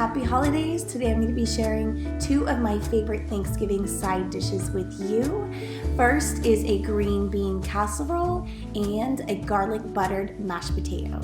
happy holidays. Today I'm going to be sharing two of my favorite Thanksgiving side dishes with you. First is a green bean casserole and a garlic buttered mashed potato.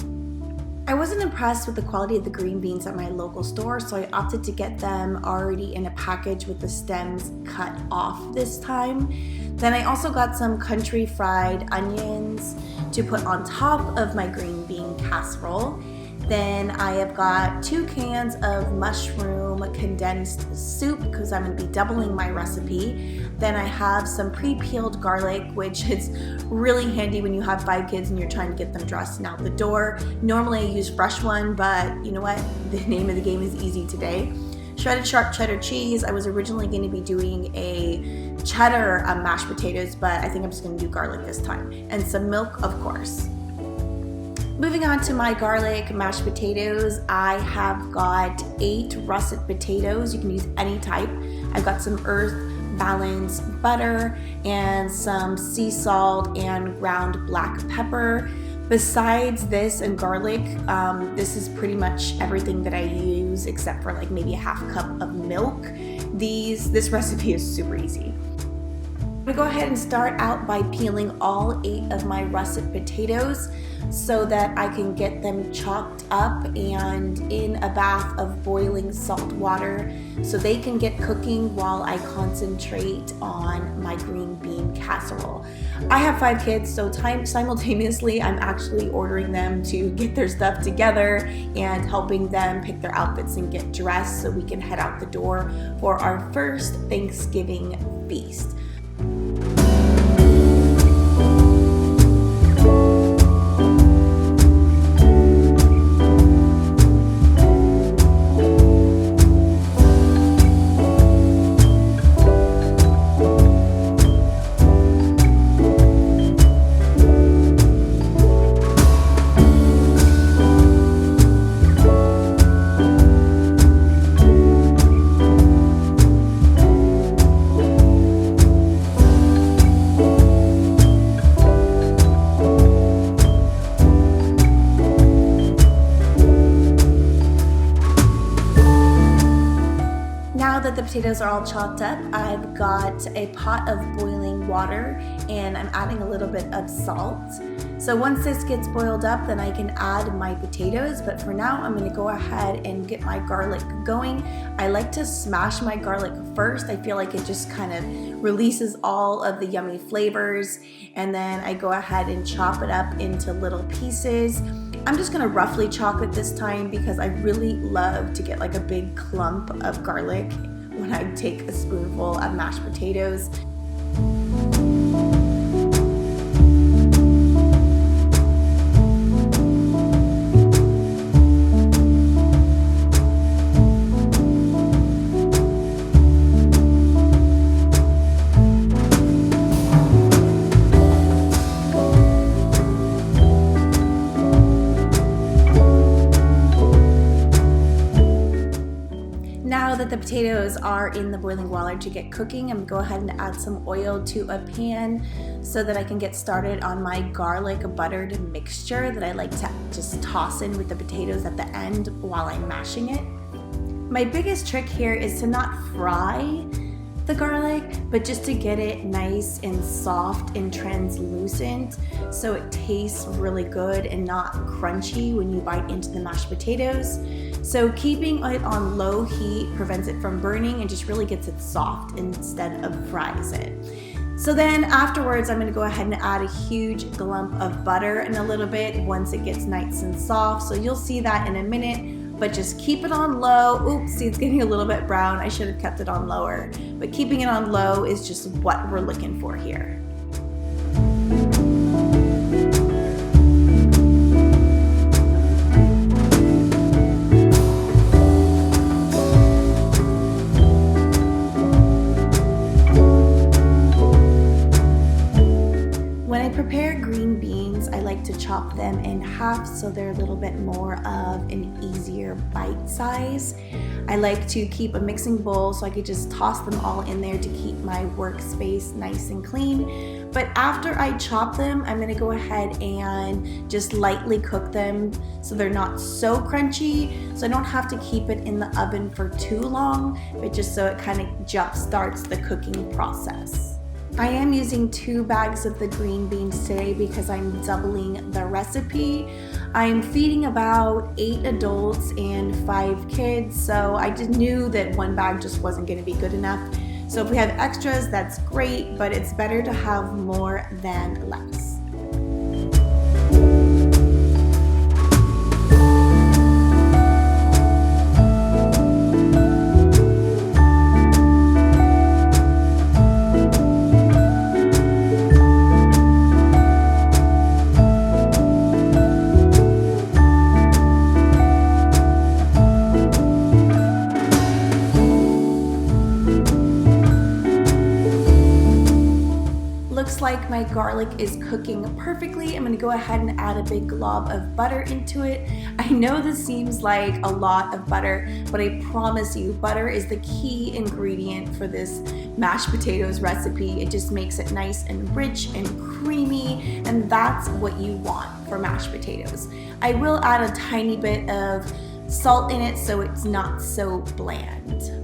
I wasn't impressed with the quality of the green beans at my local store, so I opted to get them already in a package with the stems cut off this time. Then I also got some country fried onions to put on top of my green bean casserole. Then I have got 2 cans of mushroom condensed soup because I'm going to be doubling my recipe. Then I have some pre-peeled garlic, which is really handy when you have 5 kids and you're trying to get them dressed and out the door. Normally I use fresh one, but you know what? The name of the game is easy today. Shredded sharp cheddar cheese. I was originally going to be doing a cheddar mashed potatoes, but I think I'm just going to do garlic this time. And some milk, of course. Moving on to my garlic mashed potatoes, I have got 8 russet potatoes. You can use any type. I've got some earth balanced butter and some sea salt and ground black pepper. Besides this and garlic, this is pretty much everything that I use except for like maybe a half cup of milk. This recipe is super easy. I'm gonna go ahead and start out by peeling all 8 of my russet potatoes so that I can get them chopped up and in a bath of boiling salt water so they can get cooking while I concentrate on my green bean casserole. I have 5 kids, so simultaneously I'm actually ordering them to get their stuff together and helping them pick their outfits and get dressed so we can head out the door for our first Thanksgiving feast. Now that the potatoes are all chopped up, I've got a pot of boiling water and I'm adding a little bit of salt. So once this gets boiled up, then I can add my potatoes, but for now I'm gonna go ahead and get my garlic going. I like to smash my garlic first. I feel like it just kind of releases all of the yummy flavors, and then I go ahead and chop it up into little pieces. I'm just gonna roughly chop it this time because I really love to get like a big clump of garlic when I take a spoonful of mashed potatoes. Now that the potatoes are in the boiling water to get cooking, I'm gonna go ahead and add some oil to a pan so that I can get started on my garlic buttered mixture that I like to just toss in with the potatoes at the end while I'm mashing it. My biggest trick here is to not fry the garlic, but just to get it nice and soft and translucent so it tastes really good and not crunchy when you bite into the mashed potatoes. So keeping it on low heat prevents it from burning and just really gets it soft instead of fries it. So then afterwards, I'm gonna go ahead and add a huge lump of butter in a little bit once it gets nice and soft. So you'll see that in a minute, but just keep it on low. Oops, see, it's getting a little bit brown. I should have kept it on lower, but keeping it on low is just what we're looking for here. When I prepare green beans, I like to chop them in half so they're a little bit more of an easier bite size. I like to keep a mixing bowl so I could just toss them all in there to keep my workspace nice and clean. But after I chop them, I'm gonna go ahead and just lightly cook them so they're not so crunchy, so I don't have to keep it in the oven for too long, but just so it kind of jump starts the cooking process. I am using 2 bags of the green beans today because I'm doubling the recipe. I'm feeding about 8 adults and 5 kids, so I just knew that 1 bag just wasn't going to be good enough. So if we have extras, that's great, but it's better to have more than less. Looks like my garlic is cooking perfectly. I'm gonna go ahead and add a big glob of butter into it. I know this seems like a lot of butter, but I promise you, butter is the key ingredient for this mashed potatoes recipe. It just makes it nice and rich and creamy, and that's what you want for mashed potatoes. I will add a tiny bit of salt in it so it's not so bland.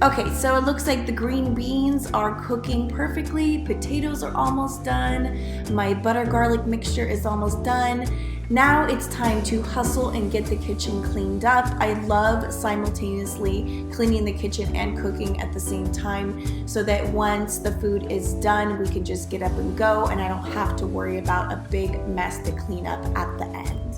Okay, so it looks like the green beans are cooking perfectly. Potatoes are almost done. My butter garlic mixture is almost done. Now it's time to hustle and get the kitchen cleaned up. I love simultaneously cleaning the kitchen and cooking at the same time so that once the food is done, we can just get up and go and I don't have to worry about a big mess to clean up at the end.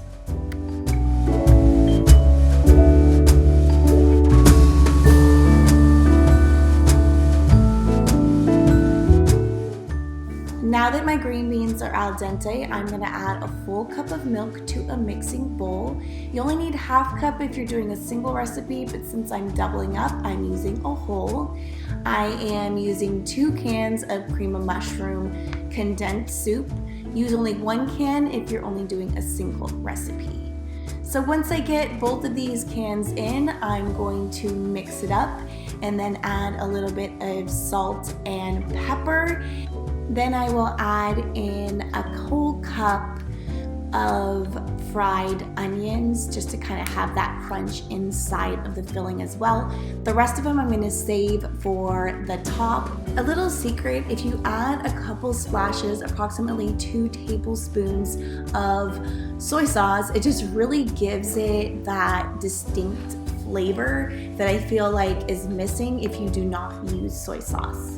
Now that my green beans are al dente, I'm gonna add a full cup of milk to a mixing bowl. You only need half cup if you're doing a single recipe, but since I'm doubling up, I'm using a whole. I am using 2 cans of cream of mushroom condensed soup. Use only 1 can if you're only doing a single recipe. So once I get both of these cans in, I'm going to mix it up and then add a little bit of salt and pepper. Then I will add in a whole cup of fried onions just to kind of have that crunch inside of the filling as well. The rest of them I'm going to save for the top. A little secret, if you add a couple splashes, approximately 2 tablespoons of soy sauce, it just really gives it that distinct flavor that I feel like is missing if you do not use soy sauce.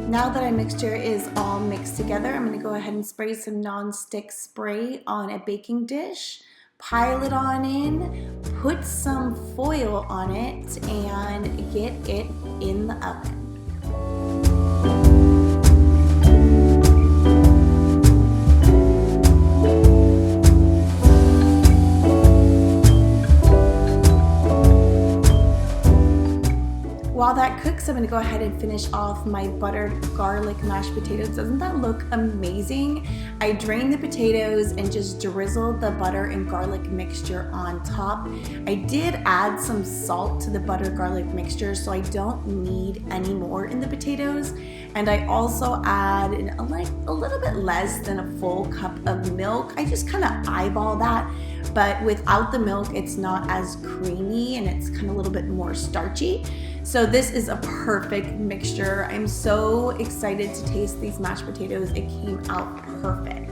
Now that our mixture is all mixed together, I'm going to go ahead and spray some non-stick spray on a baking dish, pile it on in, put some foil on it, and get it in the oven. While that cooks, I'm going to go ahead and finish off my buttered garlic mashed potatoes. Doesn't that look amazing? I drained the potatoes and just drizzled the butter and garlic mixture on top. I did add some salt to the butter garlic mixture, so I don't need any more in the potatoes. And I also add a little bit less than a full cup of milk. I just kind of eyeball that, but without the milk, it's not as creamy and it's kind of a little bit more starchy. So this is a perfect mixture. I'm so excited to taste these mashed potatoes. It came out perfect.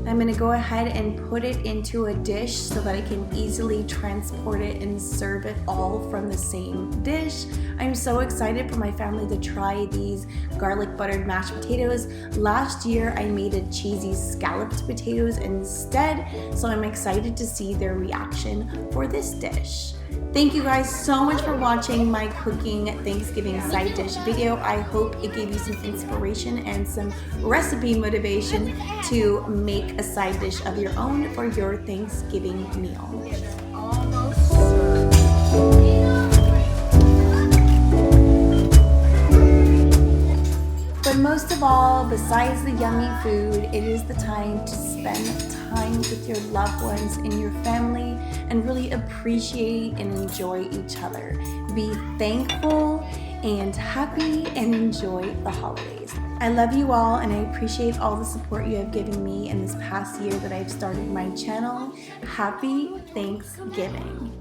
I'm gonna go ahead and put put it into a dish so that I can easily transport it and serve it all from the same dish. I'm so excited for my family to try these garlic buttered mashed potatoes. Last year I made a cheesy scalloped potatoes instead, so I'm excited to see their reaction for this dish. Thank you guys so much for watching my cooking Thanksgiving side dish video. I hope it gave you some inspiration and some recipe motivation to make a side dish of your own for your Thanksgiving meal. But most of all, besides the yummy food, it is the time to spend time with your loved ones and your family and really appreciate and enjoy each other. Be thankful and happy and enjoy the holidays. I love you all and I appreciate all the support you have given me in this past year that I've started my channel. Happy Thanksgiving.